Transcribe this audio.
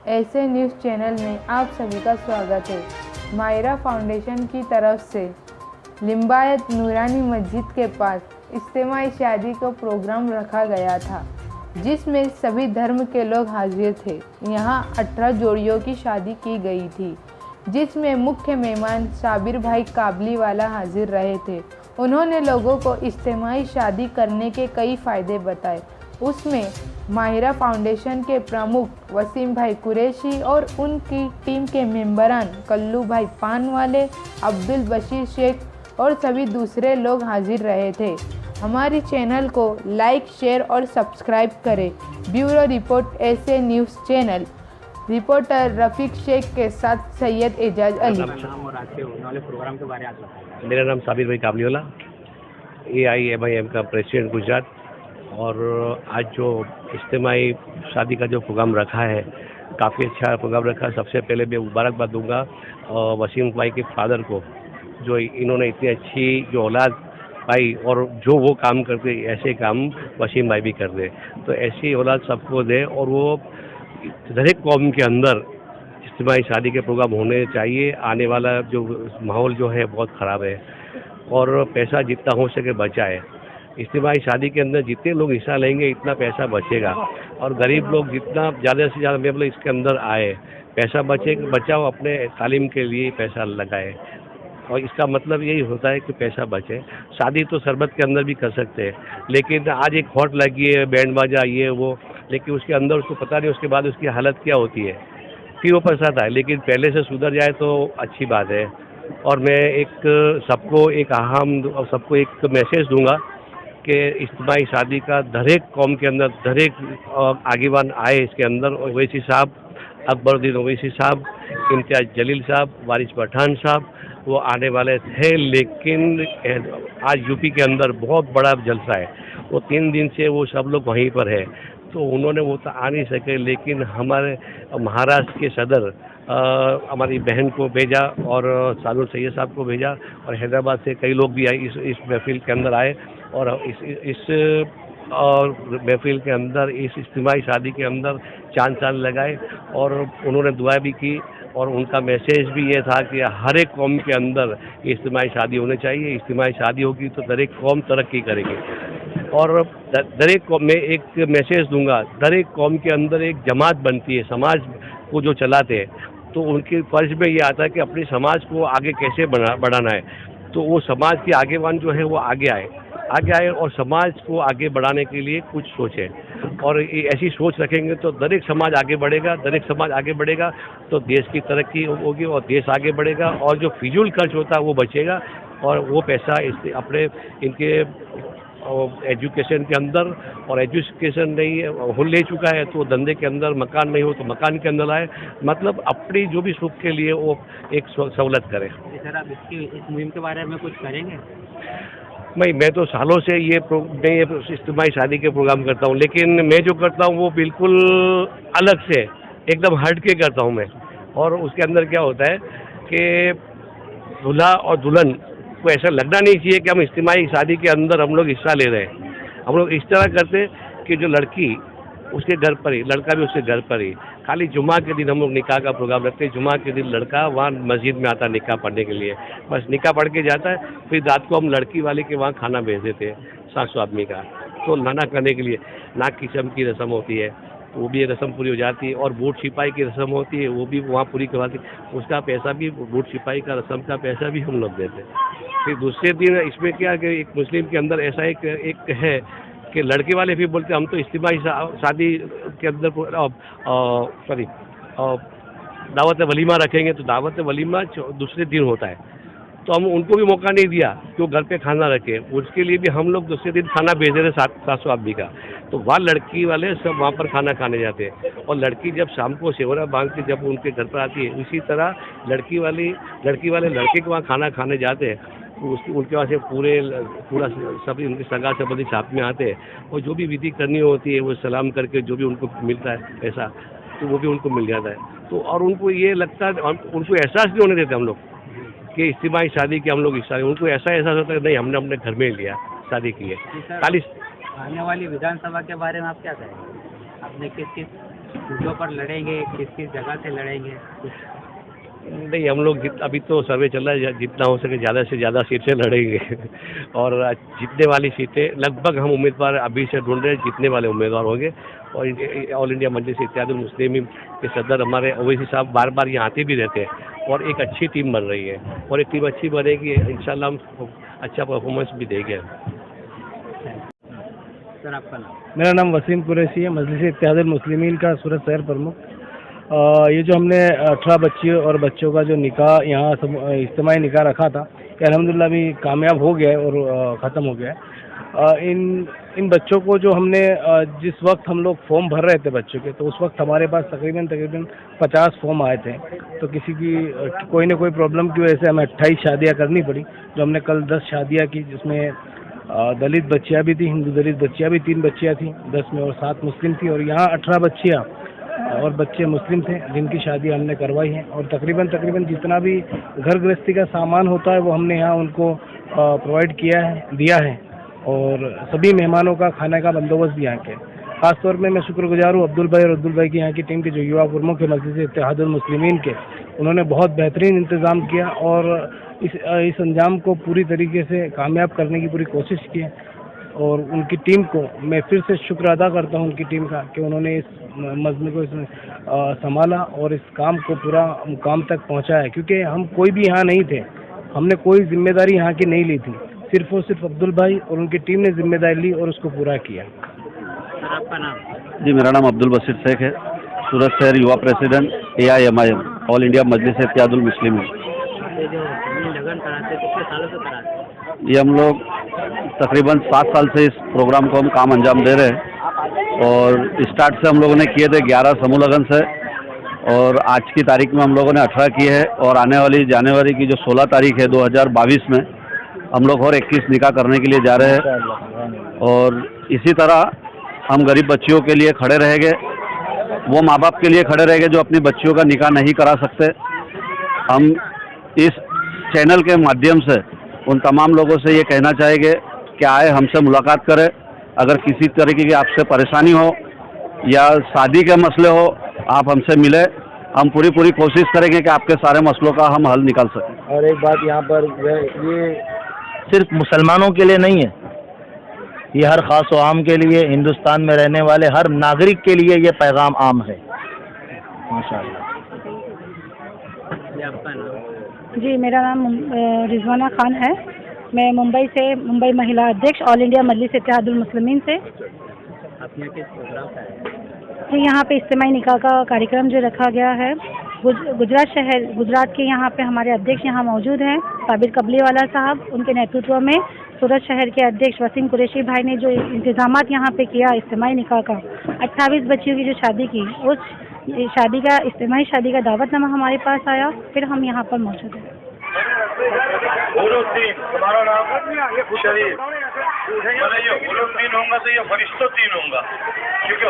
ऐसे news channel में आप सभी का स्वागत है। मायरा फाउंडेशन की तरफ से लिंबायत नूरानी मस्जिद के पास इज्तिमाई शादी का प्रोग्राम रखा गया था, जिसमें सभी धर्म के लोग हाजिर थे। यहाँ 18 जोड़ियों की शादी की गई थी, जिसमें मुख्य मेहमान साबिर भाई काबली वाला हाजिर रहे थे। उन्होंने लोगों को इज्तिमाई शादी करने के कई फ़ायदे बताए। उसमें माहिरा फाउंडेशन के प्रमुख वसीम भाई कुरैशी और उनकी टीम के मेंबरान कल्लू भाई पान वाले, अब्दुल बशीर शेख और सभी दूसरे लोग हाजिर रहे थे। हमारी चैनल को लाइक, शेयर और सब्सक्राइब करें। ब्यूरो रिपोर्ट ऐसे news channel. Reporter Rafiq Shaikh के साथ सैयद एजाज अली। नाम और आज के होने वाले प्रोग्राम के बारे में आप बताइए। मेरा नाम साबिर भाई काबलीवाला, AIMIM का प्रेसिडेंट गुजरात। और आज जो इज्तिमाई शादी का जो प्रोग्राम रखा है, काफ़ी अच्छा प्रोग्राम रखा है। सबसे पहले मैं मुबारकबाद दूंगा वसीम भाई के फादर को, जो इन्होंने इतनी अच्छी जो औलाद पाई, और जो वो काम करते ऐसे काम वसीम भाई भी कर दे, तो ऐसी औलाद सबको दे। और वो हर एक कौम के अंदर इज्तिमाई शादी के प्रोग्राम होने चाहिए। आने वाला जो माहौल जो है बहुत ख़राब है, और पैसा जितना हो सके बचाए। इज्तिमाई शादी के अंदर जितने लोग हिस्सा लेंगे इतना पैसा बचेगा, और गरीब लोग जितना ज़्यादा से ज़्यादा मतलब इसके अंदर आए, पैसा बचाओ, अपने तालीम के लिए पैसा लगाए। और इसका मतलब यही होता है कि पैसा बचे। शादी तो शरबत के अंदर भी कर सकते हैं, लेकिन आज एक हॉट लगी है, बैंड बाजा ये वो, लेकिन उसके अंदर उसको पता नहीं उसके बाद उसकी हालत क्या होती है, फिर वो पछताता है। लेकिन पहले से सुधर जाए तो अच्छी बात है। और मैं सबको एक मैसेज दूंगा कि इज्तिमाई शादी का हर एक कौम के अंदर हर एक आगेवान आए इसके अंदर। ओवैसी साहब, अकबरुद्दीन ओवैसी साहब, इम्तियाज़ जलील साहब, वारिस पठान साहब, वो आने वाले थे, लेकिन आज यूपी के अंदर बहुत बड़ा जलसा है। वो 3 दिन से वो सब लोग वहीं पर है, तो उन्होंने वो तो आ नहीं सके। लेकिन हमारे महाराष्ट्र के सदर हमारी बहन को भेजा, और सालुर सैयद साहब को भेजा, और हैदराबाद से कई लोग भी आए, इस महफिल के अंदर आए। और इस महफिल के अंदर, इस इज्तिमाई शादी के अंदर चांद चांद लगाए, और उन्होंने दुआ भी की। और उनका मैसेज भी ये था कि हर एक कौम के अंदर इज्तिमाई शादी होनी चाहिए। इज्तिमाई शादी होगी तो हर एक कौम तरक्की करेगी। और हर एक कौम में एक मैसेज दूंगा, हर एक कौम के अंदर एक जमात बनती है, समाज को जो चलाते हैं, तो उनके फर्ज में ये आता है कि अपने समाज को आगे कैसे बढ़ाना है। तो वो समाज के आगेवान जो है वो आगे आए और समाज को आगे बढ़ाने के लिए कुछ सोचें। और ऐसी सोच रखेंगे तो हर एक समाज आगे बढ़ेगा, हर एक समाज आगे बढ़ेगा तो देश की तरक्की होगी और देश आगे बढ़ेगा। और जो फिजूल खर्च होता है वो बचेगा, और वो पैसा अपने इनके एजुकेशन के अंदर, और एजुकेशन नहीं है वो ले चुका है तो धंधे के अंदर, मकान नहीं हो तो मकान के अंदर आए, मतलब अपनी जो भी सुख के लिए वो एक सहूलत करे। सर, आप इस मुहिम के बारे में कुछ करेंगे? मैं तो सालों से ये इज्तिमाई शादी के प्रोग्राम करता हूँ, लेकिन मैं जो करता हूँ वो बिल्कुल अलग से एकदम हट के करता हूँ मैं। और उसके अंदर क्या होता है कि दूल्हा और दुल्हन को ऐसा लगना नहीं चाहिए कि हम इज्तिमाई शादी के अंदर हम लोग हिस्सा ले रहे हैं। हम लोग इस तरह करते हैं कि जो लड़की उसके घर पर ही, लड़का भी उसके घर पर ही। खाली जुमा के दिन हम लोग निकाह का प्रोग्राम रखते हैं। जुमा के दिन लड़का वहाँ मस्जिद में आता है निकाह पढ़ने के लिए, बस निकाह पढ़ के जाता है। फिर रात को हम लड़की वाले के वहाँ खाना भेज देते हैं 700 आदमी का, तो नाना करने के लिए। नाक की चम की रस्म होती है, वो भी रस्म पूरी हो जाती है। और बूट छिपाई की रस्म होती है, वो भी वहाँ पूरी करवाती है। उसका पैसा भी, बूट छिपाई का रस्म का पैसा भी हम लोग देते हैं। फिर दूसरे दिन इसमें क्या कि एक मुस्लिम के अंदर ऐसा एक है कि लड़के वाले भी बोलते हैं हम तो इज्तिमाई शादी के अंदर दावत वलीमा रखेंगे, तो दावत वलीमा दूसरे दिन होता है, तो हम उनको भी मौका नहीं दिया कि वो घर पे खाना रखे। उसके लिए भी हम लोग दूसरे दिन खाना भेज रहे 700 आदमी का, तो वहाँ लड़की वाले सब वहाँ पर खाना खाने जाते हैं। और लड़की जब शाम को सेवरा बांध के जब उनके घर पर आती है, उसी तरह लड़की वाले लड़के के वहाँ खाना खाने जाते हैं। तो उनके वहाँ से पूरा सब उनके सगा संबंधी साथ में आते हैं, और जो भी विधि करनी होती है वो सलाम करके जो भी उनको मिलता है पैसा, तो वो भी उनको मिल जाता है। तो और उनको ये लगता है, उनको एहसास नहीं होने देते हम लोग कि इज्तिमाई शादी के हम लोग हिस्सा। उनको ऐसा एहसास होता है नहीं, हमने अपने घर में लिया, शादी की है। खाली आने वाली विधानसभा के बारे में आप क्या कहेंगे? आपने किस मुद्दों पर लड़ेंगे, किस किस जगह से लड़ेंगे कुछ? नहीं, हम लोग अभी तो सर्वे चल रहा है, जितना हो सके ज़्यादा से ज़्यादा सीटें लड़ेंगे और जीतने वाली सीटें लगभग हम उम्मीदवार अभी से ढूंढ रहे हैं, जीतने वाले उम्मीदवार होंगे। और ऑल इंडिया मजलिस इत्तेहादुल मुस्लिमीन के सदर हमारे ओवैसी साहब बार बार यहाँ आते भी रहते हैं और एक अच्छी टीम बन रही है और एक टीम अच्छी बनेगी, इंशाल्लाह हम अच्छा परफॉर्मेंस भी देंगे। सर आपका नाम? मेरा नाम वसीम कुरैशी है, मजलिस इत्तेहादुल मुस्लिमीन का सूरत शहर प्रमुख। ये जो हमने 18 बच्चियों और बच्चों का जो निकाह यहाँ इज्तिमाई निकाह रखा था, कि अल्हम्दुलिल्लाह भी कामयाब हो गया है और ख़त्म हो गया है। इन बच्चों को जो हमने जिस वक्त हम लोग फॉर्म भर रहे थे बच्चों के, तो उस वक्त हमारे पास तकरीबन 50 फॉर्म आए थे। तो किसी की कोई ना कोई प्रॉब्लम की वजह से हमें 28 शादियाँ करनी पड़ी। जो हमने कल 10 शादियाँ की, जिसमें दलित बच्चियाँ भी थी, हिंदू दलित बच्चियाँ भी 3 बच्चियाँ थी 10 में, और 7 मुस्लिम थी। और यहाँ 18 बच्चियाँ और बच्चे मुस्लिम थे जिनकी शादी हमने करवाई है। और तकरीबन जितना भी घर गृहस्थी का सामान होता है वो हमने यहाँ उनको प्रोवाइड दिया है। और सभी मेहमानों का खाने का बंदोबस्त भी यहाँ के। खासतौर में मैं शुक्रगुजार हूँ अब्दुल भाई और अब्दुल भाई की यहाँ की टीम के, जो युवा प्रमुख है मजलिस इत्तेहादुल मुस्लिमीन के। उन्होंने बहुत बेहतरीन इंतज़ाम किया और इस अंजाम को पूरी तरीके से कामयाब करने की पूरी कोशिश की है। और उनकी टीम को मैं फिर से शुक्र अदा करता हूँ उनकी टीम का, कि उन्होंने इस मजमे को संभाला और इस काम को पूरा मुकाम तक पहुँचाया। क्योंकि हम कोई भी यहाँ नहीं थे, हमने कोई जिम्मेदारी यहाँ की नहीं ली थी, सिर्फ और सिर्फ अब्दुल भाई और उनकी टीम ने जिम्मेदारी ली और उसको पूरा किया। सर आपका नाम? जी, मेरा नाम अब्दुल बशीर शेख है, सूरत शहर युवा प्रेसिडेंट AIMIM ऑल इंडिया मजलिस इत्तेहादुल मुस्लिमीन। ये जो लगन कराते कितने सालों से कराते? ये हम लोग तकरीबन 7 साल से इस प्रोग्राम को हम काम अंजाम दे रहे हैं। और स्टार्ट से हम लोगों ने किए थे 11 समूह लगन से, और आज की तारीख में हम लोगों ने 18 किए हैं। और आने वाली जनवरी की जो 16 तारीख है 2022 में हम लोग और 21 निकाह करने के लिए जा रहे हैं। और इसी तरह हम गरीब बच्चियों के लिए खड़े रहेंगे, वो माँ बाप के लिए खड़े रहेंगे जो अपनी बच्चियों का निकाह नहीं करा सकते। हम इस चैनल के माध्यम से उन तमाम लोगों से ये कहना चाहेंगे कि आए हमसे मुलाकात करें। अगर किसी तरीके की आपसे परेशानी हो या शादी के मसले हो, आप हमसे मिले। हम पूरी कोशिश करेंगे कि आपके सारे मसलों का हम हल निकाल सकें। और एक बात यहाँ पर, ये सिर्फ मुसलमानों के लिए नहीं है, ये हर ख़ास व आम के लिए, हिंदुस्तान में रहने वाले हर नागरिक के लिए ये पैगाम आम है। माशाअल्लाह। ये आपका नाम? जी, मेरा नाम रिजवाना खान है। मैं मुंबई महिला अध्यक्ष ऑल इंडिया मजलिस इत्तेहादुल मुस्लिमीन से। अपने किस प्रोग्राम का है? जी, यहाँ पे इज्तिमाई निकाह का कार्यक्रम जो रखा गया है, गुजरात के यहाँ पे हमारे अध्यक्ष यहाँ मौजूद हैं, साबिर कबलीवाला साहब। उनके नेतृत्व में सूरत शहर के अध्यक्ष वसीम कुरैशी भाई ने जो इंतजामात यहाँ पे किया इज्तिमाई निकाह का, 28 बच्चियों की जो शादी की, उस शादी का इज्तिमाई शादी का दावतनामा हमारे पास आया, फिर हम यहाँ पर मौजूद हैं। तुम्हारा नाम? ये शरीफ। ये फरिश्तों 3 होगा, क्योंकि